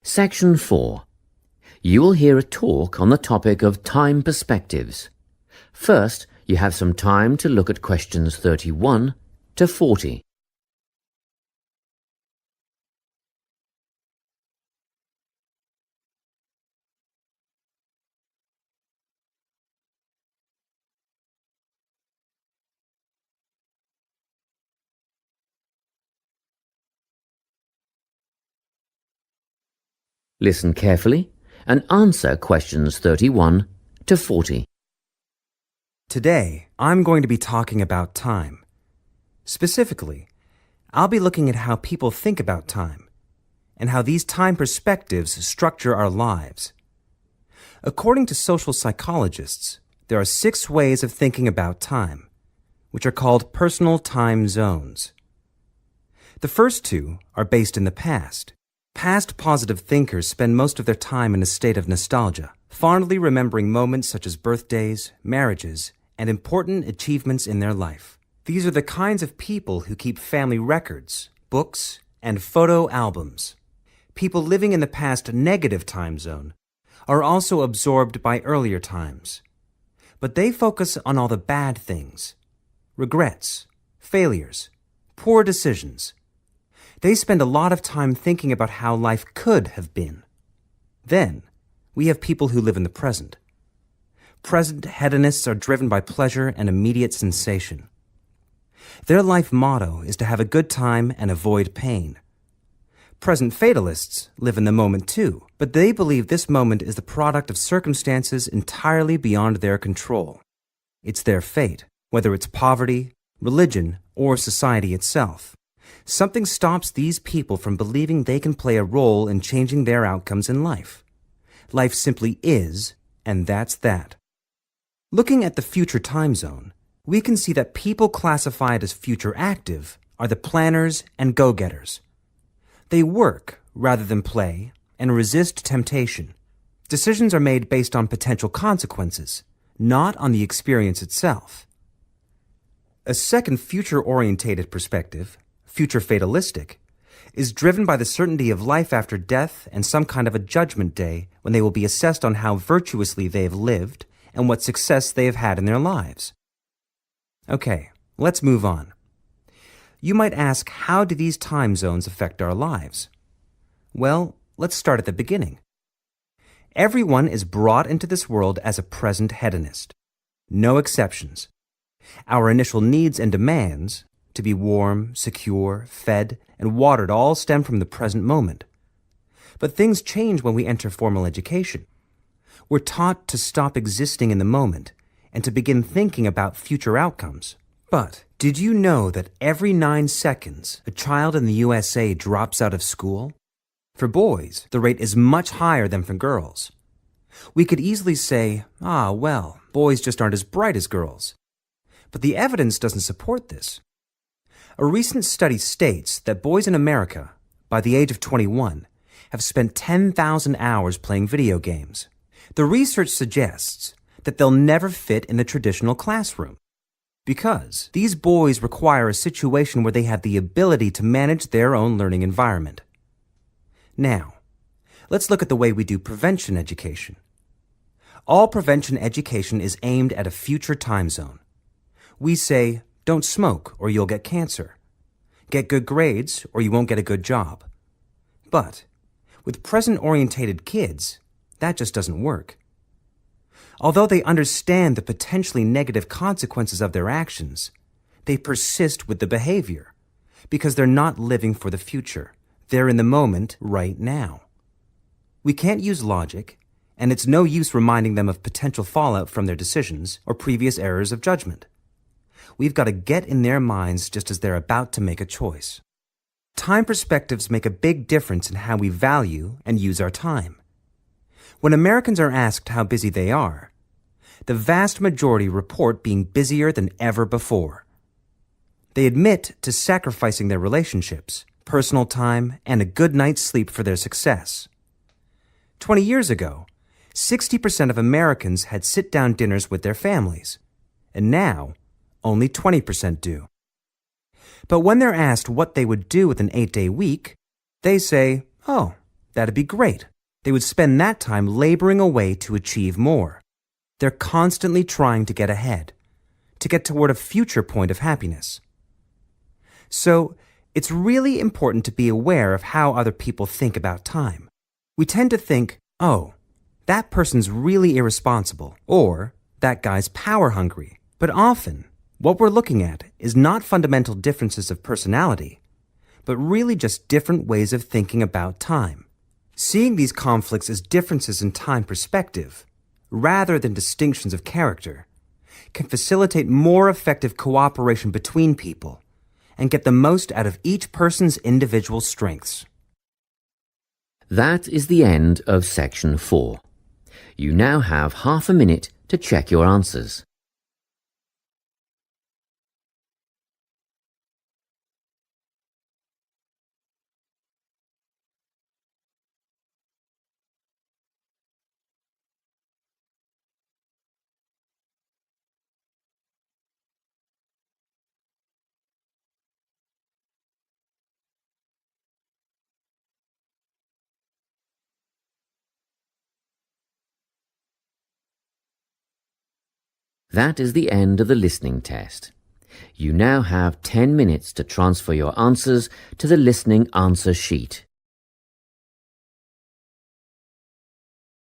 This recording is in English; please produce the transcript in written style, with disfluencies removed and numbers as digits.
Section 4. You will hear a talk on the topic of time perspectives. First, you have some time to look at questions 31 to 40. Listen carefully and answer questions 31 to 40. Today, I'm going to be talking about time. Specifically, I'll be looking at how people think about time and how these time perspectives structure our lives. According to social psychologists, there are 6 ways of thinking about time, which are called personal time zones. The first 2 are based in the past. Past positive thinkers spend most of their time in a state of nostalgia, fondly remembering moments such as birthdays, marriages, and important achievements in their life. These are the kinds of people who keep family records, books, and photo albums. People living in the past negative time zone are also absorbed by earlier times, but they focus on all the bad things, regrets, failures, poor decisions. They spend a lot of time thinking about how life could have been. Then, we have people who live in the present. Present hedonists are driven by pleasure and immediate sensation. Their life motto is to have a good time and avoid pain. Present fatalists live in the moment too, but they believe this moment is the product of circumstances entirely beyond their control. It's their fate, whether it's poverty, religion, or society itself. Something stops these people from believing they can play a role in changing their outcomes in life. Life simply is, and that's that. Looking at the future time zone, we can see that people classified as future active are the planners and go-getters. They work rather than play and resist temptation. Decisions are made based on potential consequences, not on the experience itself. A second future-orientated perspective, future fatalistic, is driven by the certainty of life after death and some kind of a judgment day when they will be assessed on how virtuously they have lived and what success they have had in their lives. Okay, let's move on. You might ask, how do these time zones affect our lives? Well, let's start at the beginning. Everyone is brought into this world as a present hedonist. No exceptions. Our initial needs and demands, to be warm, secure, fed, and watered, all stem from the present moment. But things change when we enter formal education. We're taught to stop existing in the moment and to begin thinking about future outcomes. But did you know that every 9 seconds a child in the USA drops out of school? For boys, the rate is much higher than for girls. We could easily say, well, boys just aren't as bright as girls. But the evidence doesn't support this. A recent study states that boys in America, by the age of 21, have spent 10,000 hours playing video games. The research suggests that they'll never fit in the traditional classroom because these boys require a situation where they have the ability to manage their own learning environment. Now, let's look at the way we do prevention education. All prevention education is aimed at a future time zone. We say, don't smoke or you'll get cancer. Get good grades or you won't get a good job. But with present-orientated kids, that just doesn't work. Although they understand the potentially negative consequences of their actions, they persist with the behavior because they're not living for the future. They're in the moment right now. We can't use logic, and it's no use reminding them of potential fallout from their decisions or previous errors of judgment. We've got to get in their minds just as they're about to make a choice. Time perspectives make a big difference in how we value and use our time. When Americans are asked how busy they are, the vast majority report being busier than ever before. They admit to sacrificing their relationships, personal time, and a good night's sleep for their success. 20 years ago, 60% of Americans had sit-down dinners with their families, and now only 20% do. But when they're asked what they would do with an 8-day week, they say, That'd be great. They would spend that time laboring away to achieve more. They're constantly trying to get ahead, to get toward a future point of happiness. So, it's really important to be aware of how other people think about time. We tend to think, oh, that person's really irresponsible, or that guy's power hungry. But often, what we're looking at is not fundamental differences of personality, but really just different ways of thinking about time. Seeing these conflicts as differences in time perspective, rather than distinctions of character, can facilitate more effective cooperation between people and get the most out of each person's individual strengths. That is the end of section 4. You now have half a minute to check your answers. That is the end of the listening test. You now have 10 minutes to transfer your answers to the listening answer sheet.